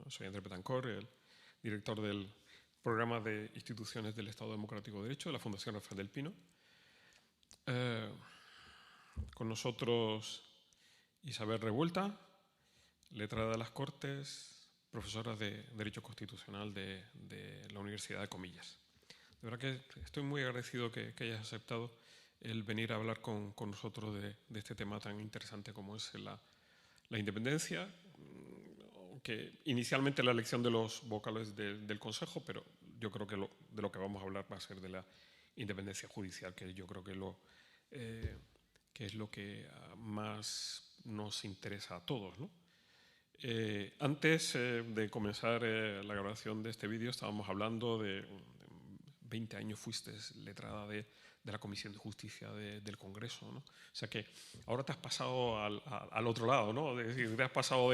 Soy Andrés Betancor, el director del Programa de Instituciones del Estado Democrático de Derecho de la Fundación Rafael del Pino. Con nosotros Isabel Revuelta, letrada de las Cortes, profesora de Derecho Constitucional de la Universidad de Comillas. De verdad que estoy muy agradecido que hayas aceptado el venir a hablar con nosotros de este tema tan interesante como es la independencia, que inicialmente la elección de los vocales del Consejo, pero yo creo que de lo que vamos a hablar va a ser de la independencia judicial, que yo creo que es lo que más nos interesa a todos, ¿no? Antes de comenzar la grabación de este vídeo estábamos hablando de 20 años fuiste letrada de la Comisión de Justicia del Congreso, ¿no? O sea que ahora te has pasado al otro lado, ¿no? Es decir, te has pasado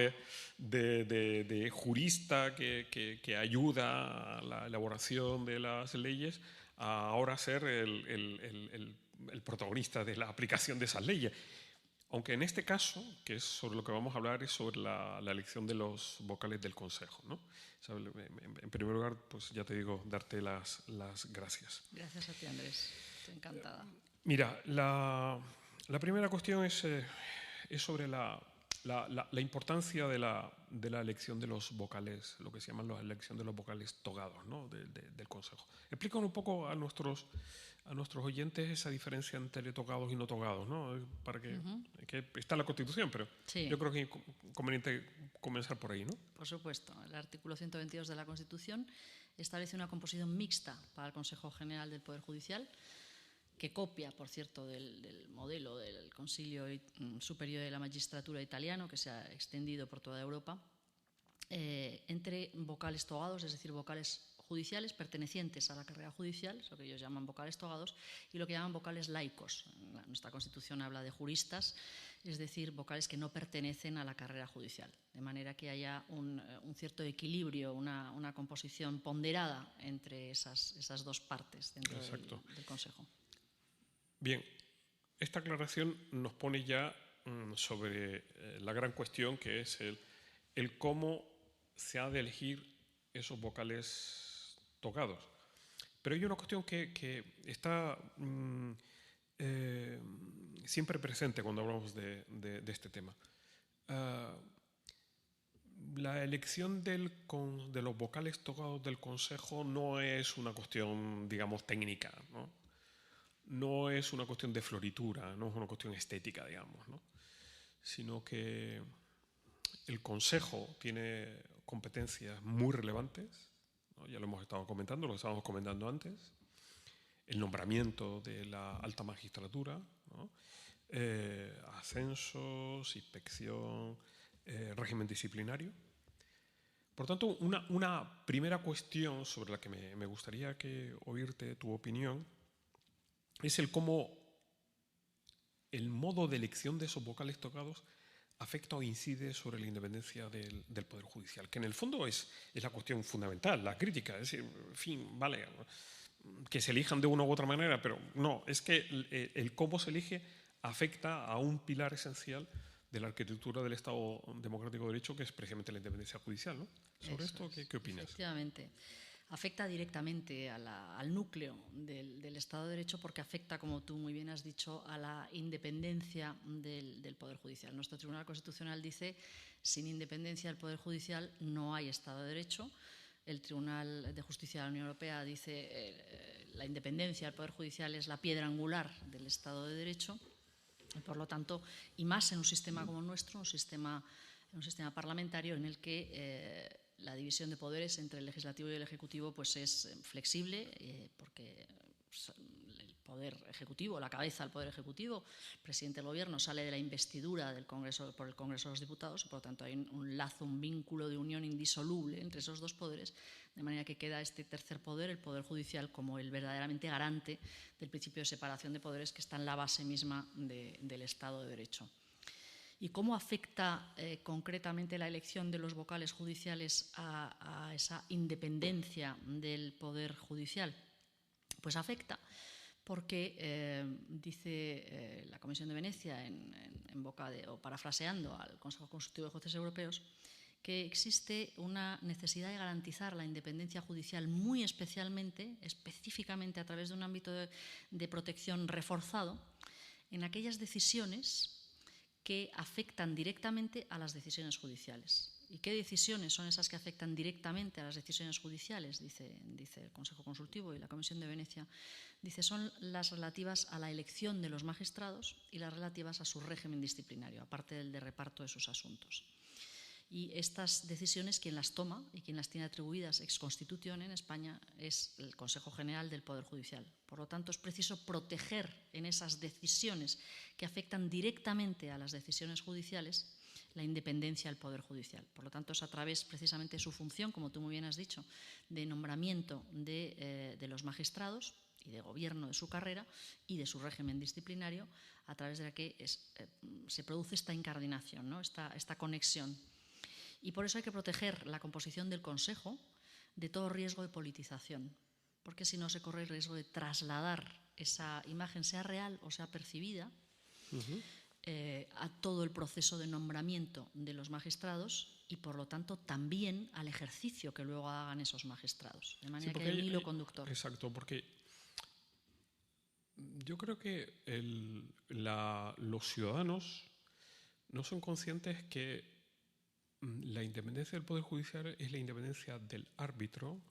de jurista que ayuda a la elaboración de las leyes a ahora ser el protagonista de la aplicación de esas leyes. Aunque en este caso, que es sobre lo que vamos a hablar, es sobre la elección de los vocales del Consejo, ¿no? En primer lugar, pues ya te digo, darte las gracias. Gracias a ti, Andrés. Estoy encantada. Mira, la primera cuestión es sobre la importancia de la elección de los vocales, lo que se llaman la elección de los vocales togados, ¿no? del Consejo. Explícanos un poco a nuestros oyentes esa diferencia entre togados y no togados, ¿no? Para que está en la Constitución, pero sí, yo creo que es conveniente comenzar por ahí, ¿no? Por supuesto. El artículo 122 de la Constitución establece una composición mixta para el Consejo General del Poder Judicial, que copia, por cierto, del modelo del Consiglio Superiore de la Magistratura italiano, que se ha extendido por toda Europa, entre vocales togados, es decir, vocales judiciales pertenecientes a la carrera judicial, eso que ellos llaman vocales togados, y lo que llaman vocales laicos. Nuestra Constitución habla de juristas, es decir, vocales que no pertenecen a la carrera judicial, de manera que haya un cierto equilibrio, una composición ponderada entre esas dos partes dentro del Consejo. Bien, esta aclaración nos pone ya sobre la gran cuestión que es el cómo se ha de elegir esos vocales togados. Pero hay una cuestión que está siempre presente cuando hablamos de este tema. La elección de los vocales togados del Consejo no es una cuestión, digamos, técnica, ¿no? No es una cuestión de floritura, no es una cuestión estética, digamos, ¿no? Sino que el Consejo tiene competencias muy relevantes, ¿no? Ya lo hemos estado comentando, lo estábamos comentando antes, el nombramiento de la alta magistratura, ¿no? Ascensos, inspección, régimen disciplinario. Por tanto, una primera cuestión sobre la que me gustaría oírte tu opinión es el cómo el modo de elección de esos vocales togados afecta o incide sobre la independencia del Poder Judicial, que en el fondo es la cuestión fundamental, la crítica. Es decir, en fin, vale, que se elijan de una u otra manera, pero no, es que el cómo se elige afecta a un pilar esencial de la arquitectura del Estado Democrático de Derecho, que es precisamente la independencia judicial, ¿no? Sobre esto, ¿qué opinas? Efectivamente. Afecta directamente al núcleo del Estado de Derecho porque afecta, como tú muy bien has dicho, a la independencia del Poder Judicial. Nuestro Tribunal Constitucional dice, sin independencia del Poder Judicial no hay Estado de Derecho. El Tribunal de Justicia de la Unión Europea dice la independencia del Poder Judicial es la piedra angular del Estado de Derecho. Y por lo tanto, y más en un sistema como el nuestro, un sistema parlamentario en el que la división de poderes entre el legislativo y el ejecutivo pues es flexible, porque el poder ejecutivo, la cabeza del poder ejecutivo, el presidente del gobierno, sale de la investidura del Congreso, por el Congreso de los Diputados, y por lo tanto hay un lazo, un vínculo de unión indisoluble entre esos dos poderes, de manera que queda este tercer poder, el Poder Judicial, como el verdaderamente garante del principio de separación de poderes que está en la base misma del Estado de Derecho. ¿Y cómo afecta concretamente la elección de los vocales judiciales a esa independencia del Poder Judicial? Pues afecta porque dice la Comisión de Venecia, en boca o parafraseando al Consejo Consultivo de Jueces Europeos, que existe una necesidad de garantizar la independencia judicial muy específicamente a través de un ámbito de protección reforzado en aquellas decisiones que afectan directamente a las decisiones judiciales. ¿Y qué decisiones son esas que afectan directamente a las decisiones judiciales? Dice el Consejo Consultivo y la Comisión de Venecia. Dice, son las relativas a la elección de los magistrados y las relativas a su régimen disciplinario, aparte del de reparto de sus asuntos. Y estas decisiones, quien las toma y quien las tiene atribuidas ex constitución en España es el Consejo General del Poder Judicial. Por lo tanto, es preciso proteger en esas decisiones que afectan directamente a las decisiones judiciales la independencia del Poder Judicial. Por lo tanto, es a través precisamente de su función, como tú muy bien has dicho, de nombramiento de los magistrados y de gobierno de su carrera y de su régimen disciplinario, a través de la que se produce esta incardinación, ¿no? esta conexión. Y por eso hay que proteger la composición del Consejo de todo riesgo de politización, porque si no se corre el riesgo de trasladar esa imagen, sea real o sea percibida, a todo el proceso de nombramiento de los magistrados y, por lo tanto, también al ejercicio que luego hagan esos magistrados. De manera que hay un hilo conductor. Exacto, porque yo creo que los ciudadanos no son conscientes que la independencia del Poder Judicial es la independencia del árbitro,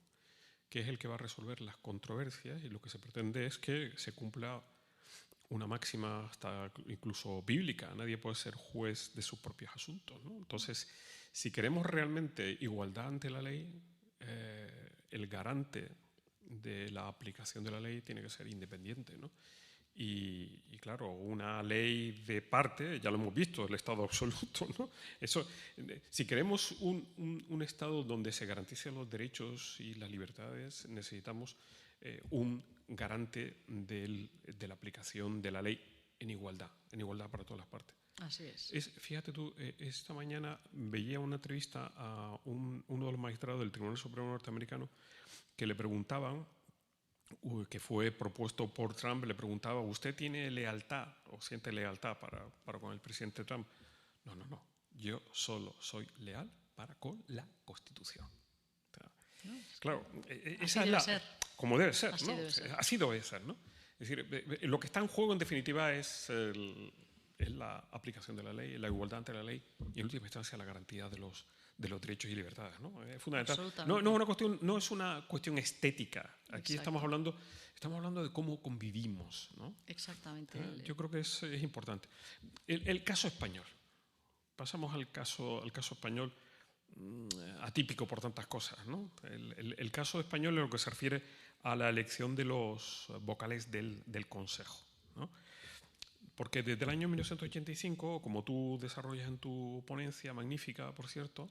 que es el que va a resolver las controversias, y lo que se pretende es que se cumpla una máxima hasta incluso bíblica. Nadie puede ser juez de sus propios asuntos, ¿no? Entonces, si queremos realmente igualdad ante la ley, el garante de la aplicación de la ley tiene que ser independiente, ¿no? Y claro, una ley de parte, ya lo hemos visto, el Estado absoluto, ¿no? Eso, si queremos un Estado donde se garanticen los derechos y las libertades, necesitamos un garante de la aplicación de la ley en igualdad para todas las partes. Así es. Fíjate tú, esta mañana veía una entrevista a uno de los magistrados del Tribunal Supremo norteamericano que le preguntaban, que fue propuesto por Trump, le preguntaba, ¿usted tiene lealtad o siente lealtad para con el presidente Trump? No, yo solo soy leal para con la Constitución. O sea, claro, esa es como debe ser, ¿no? Así debe ser, ¿no? Es decir, lo que está en juego en definitiva es la aplicación de la ley, la igualdad ante la ley y en última instancia la garantía de los derechos y libertades, ¿no? Es fundamental. No es una cuestión estética. Aquí estamos hablando de cómo convivimos, ¿no? Exactamente. Yo creo que es importante. El caso español. Pasamos al caso español, atípico por tantas cosas, ¿no? El caso español en lo que se refiere a la elección de los vocales del Consejo, ¿no? Porque desde el año 1985, como tú desarrollas en tu ponencia, magnífica, por cierto,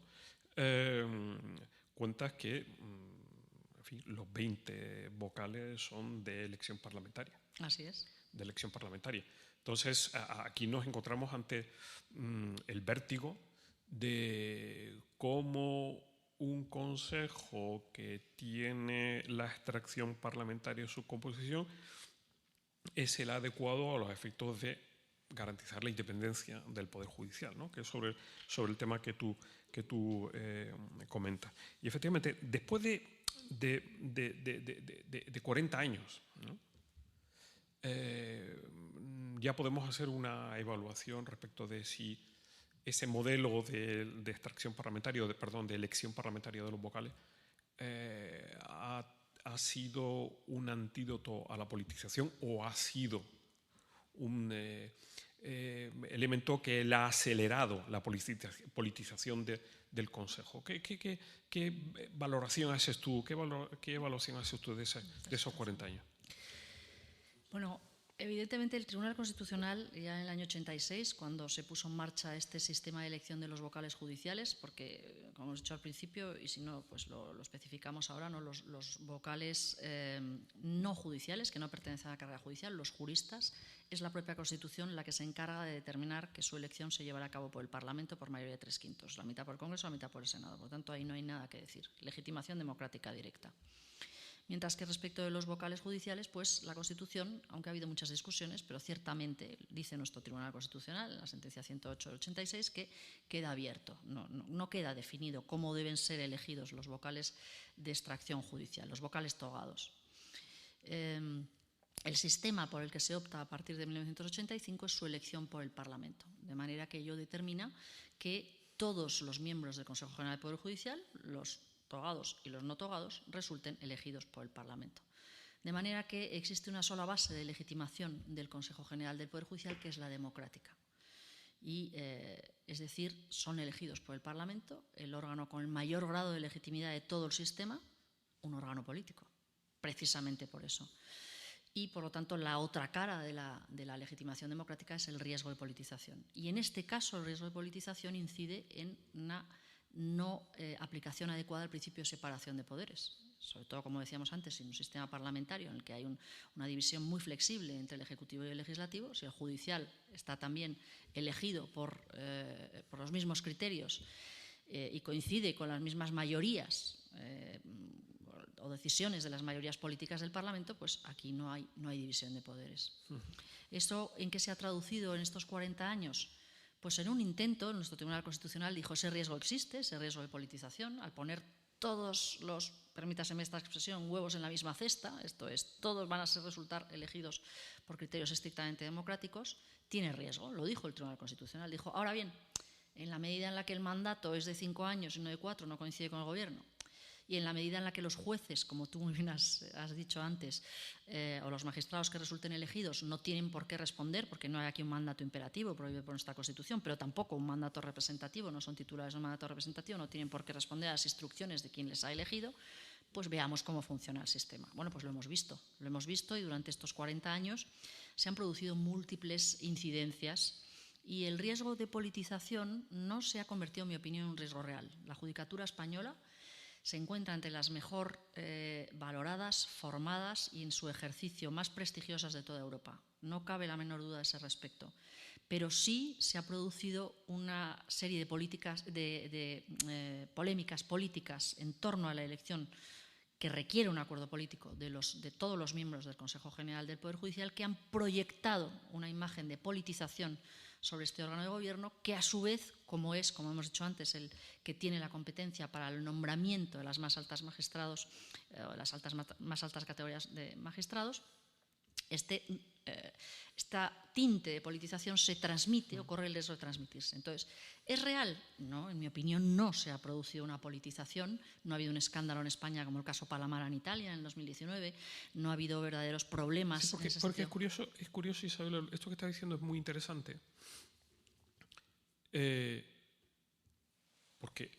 cuentas que en fin, los 20 vocales son de elección parlamentaria. Así es. De elección parlamentaria. Entonces, aquí nos encontramos ante el vértigo de cómo un consejo que tiene la extracción parlamentaria en su composición es el adecuado a los efectos de garantizar la independencia del Poder Judicial, ¿no? Que es sobre el tema que tú comentas. Y efectivamente, después de 40 años, ¿no? Ya podemos hacer una evaluación respecto de si ese modelo de extracción parlamentaria, de elección parlamentaria de los vocales, ha sido un antídoto a la politización o ha sido un elemento que ha acelerado la politización del Consejo. ¿Qué valoración haces tú? ¿Qué evaluación haces tú de esos 40 años? Bueno, evidentemente el Tribunal Constitucional, ya en el año 86, cuando se puso en marcha este sistema de elección de los vocales judiciales, porque, como hemos dicho al principio, y si no, pues lo especificamos ahora, ¿no? Los vocales no judiciales, que no pertenecen a la carrera judicial, los juristas, es la propia Constitución la que se encarga de determinar que su elección se llevará a cabo por el Parlamento por mayoría de 3/5, la mitad por el Congreso, la mitad por el Senado. Por lo tanto, ahí no hay nada que decir. Legitimación democrática directa. Mientras que respecto de los vocales judiciales, pues la Constitución, aunque ha habido muchas discusiones, pero ciertamente dice nuestro Tribunal Constitucional en la sentencia 108 del 86 que queda abierto, no queda definido cómo deben ser elegidos los vocales de extracción judicial, los vocales togados. El sistema por el que se opta a partir de 1985 es su elección por el Parlamento, de manera que ello determina que todos los miembros del Consejo General del Poder Judicial, los togados y los no togados, resulten elegidos por el Parlamento. De manera que existe una sola base de legitimación del Consejo General del Poder Judicial, que es la democrática. Y, es decir, son elegidos por el Parlamento, el órgano con el mayor grado de legitimidad de todo el sistema, un órgano político, precisamente por eso. Y, por lo tanto, la otra cara de la legitimación democrática es el riesgo de politización. Y en este caso, el riesgo de politización incide en una no aplicación adecuada del principio de separación de poderes. Sobre todo, como decíamos antes, en un sistema parlamentario en el que hay una división muy flexible entre el Ejecutivo y el Legislativo, si el judicial está también elegido por los mismos criterios y coincide con las mismas mayorías o decisiones de las mayorías políticas del Parlamento, pues aquí no hay división de poderes. ¿Esto en qué se ha traducido en estos 40 años? Pues en un intento, nuestro Tribunal Constitucional dijo ese riesgo existe, ese riesgo de politización, al poner todos los, permítaseme esta expresión, huevos en la misma cesta, esto es, todos van a resultar elegidos por criterios estrictamente democráticos, tiene riesgo, lo dijo el Tribunal Constitucional. Dijo, ahora bien, en la medida en la que el mandato es de 5 años y no de 4, no coincide con el Gobierno, y en la medida en la que los jueces, como tú muy bien has dicho antes, o los magistrados que resulten elegidos no tienen por qué responder, porque no hay aquí un mandato imperativo prohibido por nuestra Constitución, pero tampoco un mandato representativo, no son titulares de un mandato representativo, no tienen por qué responder a las instrucciones de quien les ha elegido, pues veamos cómo funciona el sistema. Bueno, pues lo hemos visto y durante estos 40 años se han producido múltiples incidencias y el riesgo de politización no se ha convertido, en mi opinión, en un riesgo real. La judicatura española se encuentra entre las mejor valoradas, formadas y en su ejercicio más prestigiosas de toda Europa. No cabe la menor duda a ese respecto. Pero sí se ha producido una serie de polémicas políticas en torno a la elección que requiere un acuerdo político de todos los miembros del Consejo General del Poder Judicial, que han proyectado una imagen de politización sobre este órgano de gobierno, que a su vez, como hemos dicho antes, el que tiene la competencia para el nombramiento de las más altas magistrados, más altas categorías de magistrados, esta tinte de politización se transmite o corre el riesgo de transmitirse. Entonces, ¿es real? No, en mi opinión no se ha producido una politización, no ha habido un escándalo en España como el caso Palamara en Italia en el 2019, no ha habido verdaderos problemas. Sí, porque es curioso, Isabel, esto que está diciendo es muy interesante, porque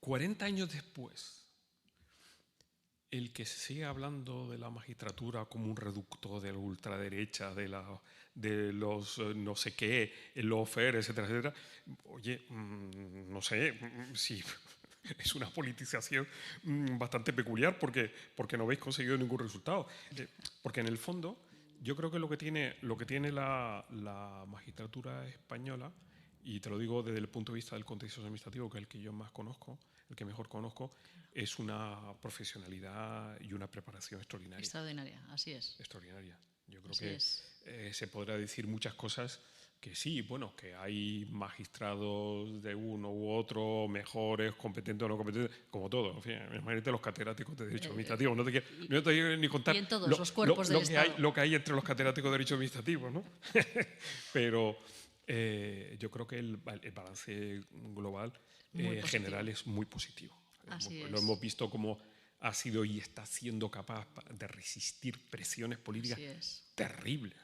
40 años después, el que se sigue hablando de la magistratura como un reducto de la ultraderecha, de los no sé qué, el lawfare, etcétera, etcétera, oye, no sé si es una politización bastante peculiar porque no habéis conseguido ningún resultado. Porque en el fondo, yo creo que lo que tiene la magistratura española, y te lo digo desde el punto de vista del contexto administrativo, que es el que yo más conozco, el que mejor conozco, es una profesionalidad y una preparación extraordinaria. Extraordinaria, así es. Extraordinaria. Yo creo que se podrá decir muchas cosas que sí, bueno, que hay magistrados de uno u otro, mejores, competentes o no competentes, como todo. En fin, imagínate los catedráticos de Derecho Administrativo. No te quiero ni contar y en todos los cuerpos del Estado. Lo que hay entre los catedráticos de Derecho Administrativo, ¿no? Pero yo creo que el balance global general es muy positivo. Lo hemos visto como ha sido y está siendo capaz de resistir presiones políticas terribles,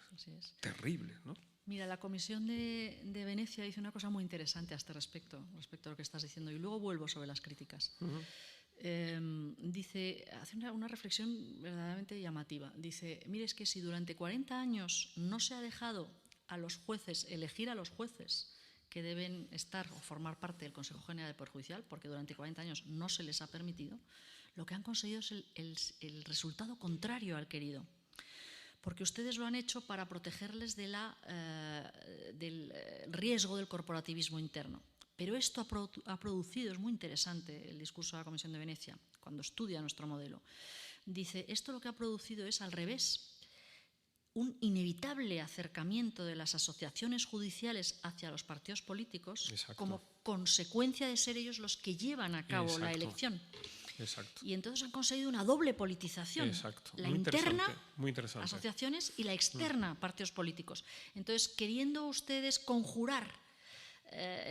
terribles, ¿no? Mira, la Comisión de Venecia dice una cosa muy interesante a este respecto a lo que estás diciendo, y luego vuelvo sobre las críticas. Hace una reflexión verdaderamente llamativa. Dice, mire, es que si durante 40 años no se ha dejado a los jueces elegir a los jueces que deben estar o formar parte del Consejo General del Poder Judicial, porque durante 40 años no se les ha permitido, lo que han conseguido es el resultado contrario al querido. Porque ustedes lo han hecho para protegerles del riesgo del corporativismo interno. Pero esto ha producido, es muy interesante el discurso de la Comisión de Venecia, cuando estudia nuestro modelo, dice, esto lo que ha producido es al revés, un inevitable acercamiento de las asociaciones judiciales hacia los partidos políticos. Exacto. Como consecuencia de ser ellos los que llevan a cabo la elección. Exacto. Y entonces han conseguido una doble politización. Exacto. La muy interna, muy interesante. asociaciones, y la externa, partidos políticos. Entonces, queriendo ustedes conjurar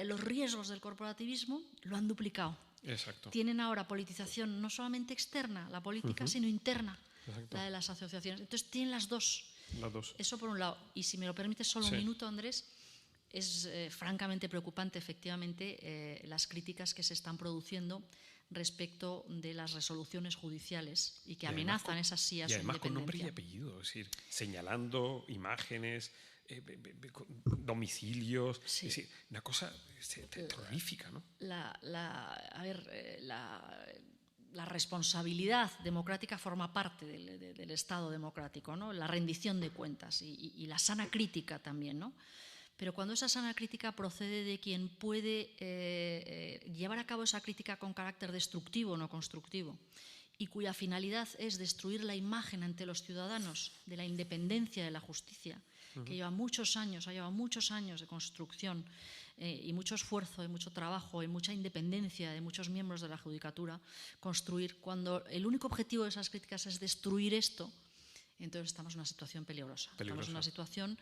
los riesgos del corporativismo, lo han duplicado. Exacto. Tienen ahora politización no solamente externa, la política, sino interna, la de las asociaciones. Entonces, tienen las dos. Eso por un lado. Y si me lo permites solo un minuto, Andrés, es francamente preocupante, efectivamente, las críticas que se están produciendo respecto de las resoluciones judiciales y que amenazan esas sí a su independencia. Y además con nombre y apellido, es decir, señalando imágenes, domicilios, es decir, una cosa terrorífica, ¿no? La responsabilidad democrática forma parte del Estado democrático, ¿no? La rendición de cuentas y la sana crítica también, ¿no? Pero cuando esa sana crítica procede de quien puede llevar a cabo esa crítica con carácter destructivo, no constructivo, y cuya finalidad es destruir la imagen ante los ciudadanos de la independencia de la justicia, que ha llevado muchos años de construcción y mucho esfuerzo, y mucho trabajo y mucha independencia de muchos miembros de la judicatura, construir, cuando el único objetivo de esas críticas es destruir esto, entonces estamos en una situación peligrosa. Estamos en una situación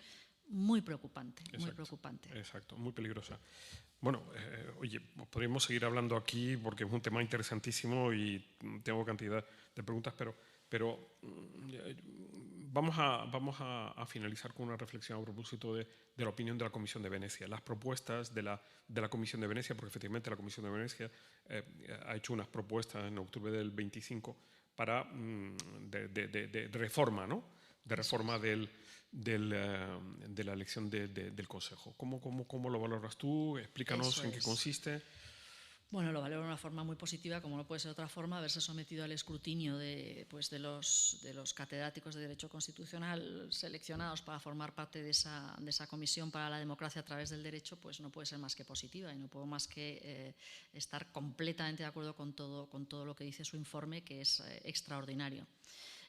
muy preocupante, muy preocupante. Exacto, muy peligrosa. Bueno, oye, podríamos seguir hablando aquí porque es un tema interesantísimo y tengo cantidad de preguntas, pero vamos a finalizar con una reflexión a propósito de la opinión de la Comisión de Venecia, las propuestas de la Comisión de Venecia, porque efectivamente la Comisión de Venecia ha hecho unas propuestas en octubre del 25 de reforma, ¿no? De reforma de la elección del Consejo. ¿Cómo lo valoras tú? Explícanos en qué consiste. Bueno, lo valoro de una forma muy positiva, como no puede ser de otra forma, haberse sometido al escrutinio de los catedráticos de Derecho Constitucional seleccionados para formar parte de esa Comisión para la Democracia a través del Derecho, pues no puede ser más que positiva, y no puedo más que estar completamente de acuerdo con todo lo que dice su informe, que es extraordinario.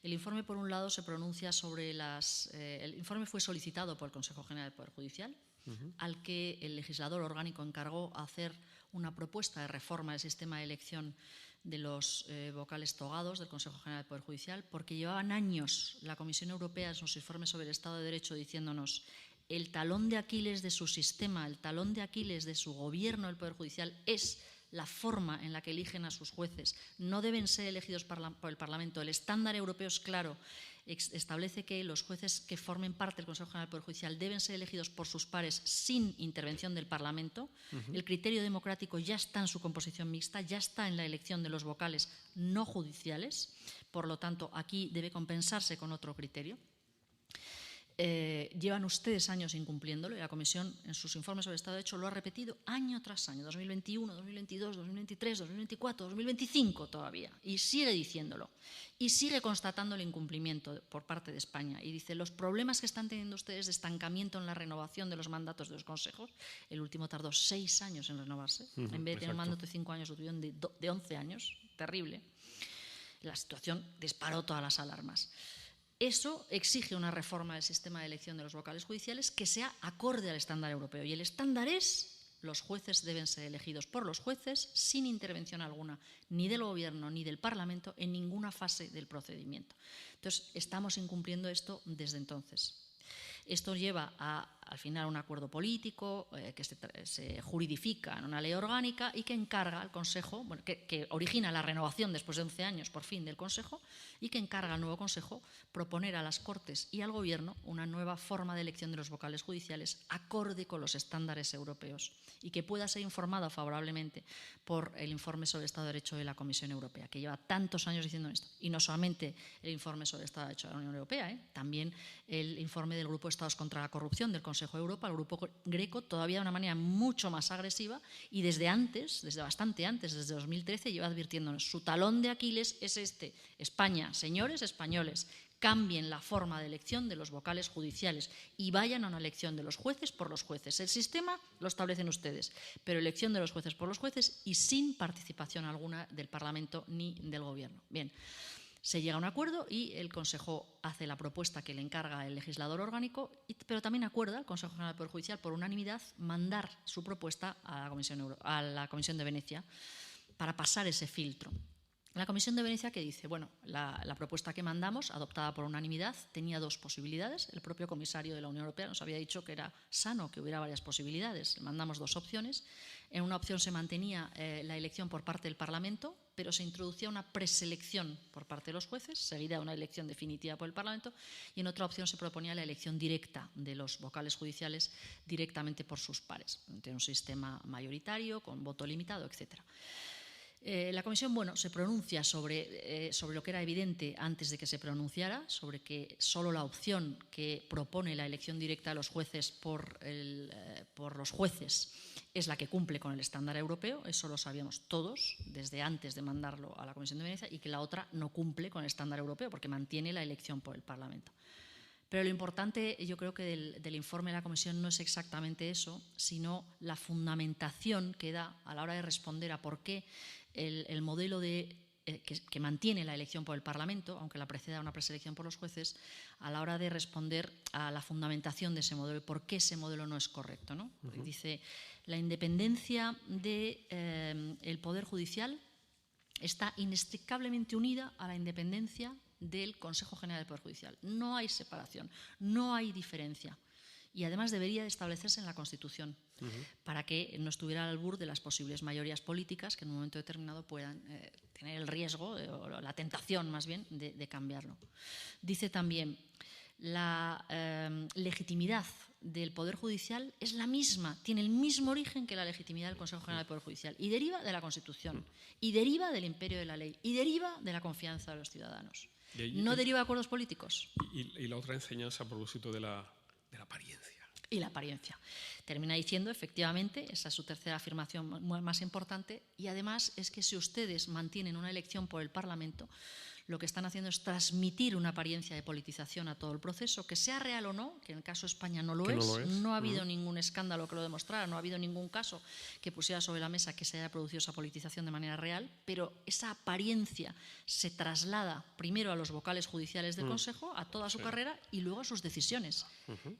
El informe, por un lado, se pronuncia sobre el informe fue solicitado por el Consejo General del Poder Judicial, al que el legislador orgánico encargó hacer una propuesta de reforma del sistema de elección de los vocales togados del Consejo General del Poder Judicial, porque llevaban años la Comisión Europea en sus informes sobre el Estado de Derecho diciéndonos el talón de Aquiles de su sistema, el talón de Aquiles de su gobierno del Poder Judicial es la forma en la que eligen a sus jueces. No deben ser elegidos por el Parlamento. El estándar europeo es claro. Establece que los jueces que formen parte del Consejo General del Poder Judicial deben ser elegidos por sus pares sin intervención del Parlamento. El criterio democrático ya está en su composición mixta, ya está en la elección de los vocales no judiciales. Por lo tanto, aquí debe compensarse con otro criterio. Llevan ustedes años incumpliéndolo y la Comisión en sus informes sobre el Estado de Derecho lo ha repetido año tras año, 2021, 2022, 2023, 2024, 2025 todavía, y sigue diciéndolo y sigue constatando el incumplimiento por parte de España, y dice los problemas que están teniendo ustedes de estancamiento en la renovación de los mandatos de los consejos, el último tardó 6 años en renovarse, en vez de tener un mandato de 5 años lo tuvieron de 11 años, terrible. La situación disparó todas las alarmas. Eso exige una reforma del sistema de elección de los vocales judiciales que sea acorde al estándar europeo. Y el estándar es: los jueces deben ser elegidos por los jueces sin intervención alguna, ni del Gobierno ni del Parlamento en ninguna fase del procedimiento. Entonces, estamos incumpliendo esto desde entonces. Esto lleva al final a un acuerdo político que se juridifica en una ley orgánica y que encarga al Consejo, bueno, que origina la renovación después de 11 años por fin del Consejo, y que encarga al nuevo Consejo proponer a las Cortes y al Gobierno una nueva forma de elección de los vocales judiciales acorde con los estándares europeos y que pueda ser informada favorablemente por el informe sobre el Estado de Derecho de la Comisión Europea, que lleva tantos años diciendo esto. Y no solamente el informe sobre el Estado de Derecho de la Unión Europea, también el informe del Grupo de Estados contra la Corrupción del Consejo de Europa, el Grupo Greco, todavía de una manera mucho más agresiva y desde bastante antes, desde 2013, lleva advirtiéndonos su talón de Aquiles es este: España, señores españoles, cambien la forma de elección de los vocales judiciales y vayan a una elección de los jueces por los jueces. El sistema lo establecen ustedes, pero elección de los jueces por los jueces y sin participación alguna del Parlamento ni del Gobierno. Bien, Se llega a un acuerdo y el Consejo hace la propuesta que le encarga el legislador orgánico, pero también acuerda el Consejo General del Poder Judicial por unanimidad mandar su propuesta a la Comisión de Venecia para pasar ese filtro. La Comisión de Venecia, que dice, bueno, la propuesta que mandamos, adoptada por unanimidad, tenía dos posibilidades. El propio comisario de la Unión Europea nos había dicho que era sano que hubiera varias posibilidades. Mandamos dos opciones. En una opción se mantenía la elección por parte del Parlamento, pero se introducía una preselección por parte de los jueces, seguida de una elección definitiva por el Parlamento, y en otra opción se proponía la elección directa de los vocales judiciales directamente por sus pares, entre un sistema mayoritario, con voto limitado, etcétera. La Comisión, se pronuncia sobre lo que era evidente antes de que se pronunciara, sobre que solo la opción que propone la elección directa de los jueces por los jueces es la que cumple con el estándar europeo. Eso lo sabíamos todos desde antes de mandarlo a la Comisión de Venecia, y que la otra no cumple con el estándar europeo porque mantiene la elección por el Parlamento. Pero lo importante, yo creo que del informe de la Comisión no es exactamente eso, sino la fundamentación que da a la hora de responder a por qué el modelo que mantiene la elección por el Parlamento, aunque la preceda una preselección por los jueces, a la hora de responder a la fundamentación de ese modelo y por qué ese modelo no es correcto, ¿no? Dice, la independencia del Poder Judicial está inextricablemente unida a la independencia del Consejo General del Poder Judicial. No hay separación, no hay diferencia. Y además debería de establecerse en la Constitución para que no estuviera al albur de las posibles mayorías políticas que en un momento determinado puedan tener el riesgo o la tentación más bien de cambiarlo. Dice también, la legitimidad del Poder Judicial es la misma, tiene el mismo origen que la legitimidad del Consejo General del Poder Judicial, y deriva de la Constitución, y deriva del imperio de la ley, y deriva de la confianza de los ciudadanos. No deriva de acuerdos políticos. Y la otra enseñanza a propósito de la apariencia. Y la apariencia. Termina diciendo, efectivamente, esa es su tercera afirmación más importante, y además es que si ustedes mantienen una elección por el Parlamento, lo que están haciendo es transmitir una apariencia de politización a todo el proceso, que sea real o no, que en el caso de España no lo es. No ha habido ningún escándalo que lo demostrara, no ha habido ningún caso que pusiera sobre la mesa que se haya producido esa politización de manera real, pero esa apariencia se traslada primero a los vocales judiciales del Consejo, a toda su carrera, y luego a sus decisiones.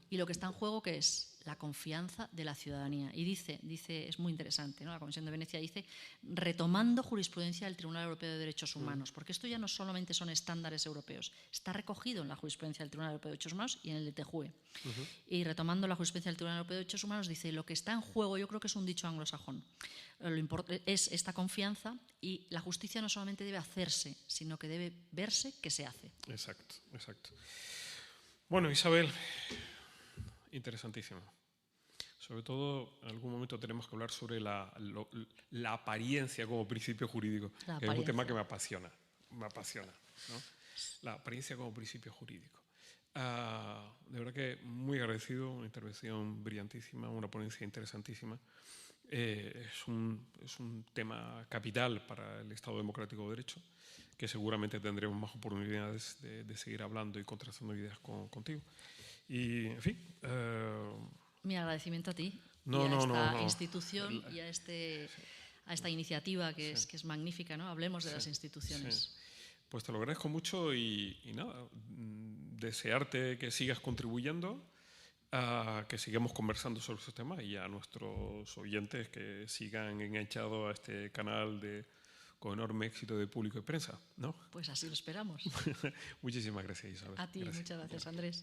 Y lo que está en juego, ¿qué es? La confianza de la ciudadanía. Y dice, es muy interesante, ¿no? La Comisión de Venecia dice, retomando jurisprudencia del Tribunal Europeo de Derechos Humanos, porque esto ya no solamente son estándares europeos, está recogido en la jurisprudencia del Tribunal Europeo de Derechos Humanos y en el de TJUE. Y retomando la jurisprudencia del Tribunal Europeo de Derechos Humanos, dice, lo que está en juego, yo creo que es un dicho anglosajón, es esta confianza, y la justicia no solamente debe hacerse, sino que debe verse que se hace. Exacto. Bueno, Isabel, interesantísimo. Sobre todo, en algún momento tenemos que hablar sobre la apariencia como principio jurídico, que es un tema que me apasiona, ¿no? La apariencia como principio jurídico. De verdad que muy agradecido, una intervención brillantísima, una ponencia interesantísima. Es un tema capital para el Estado Democrático de Derecho, que seguramente tendremos más oportunidades de seguir hablando y contrastando ideas contigo. Y, en fin... Mi agradecimiento a ti institución y a esta iniciativa que es magnífica, ¿no? Hablemos de las instituciones. Sí. Pues te lo agradezco mucho y nada, desearte que sigas contribuyendo, que sigamos conversando sobre estos temas, y a nuestros oyentes que sigan enganchados a este canal con enorme éxito de público y prensa, ¿no? Pues así lo esperamos. Muchísimas gracias, Isabel. A ti, gracias. muchas gracias, Andrés.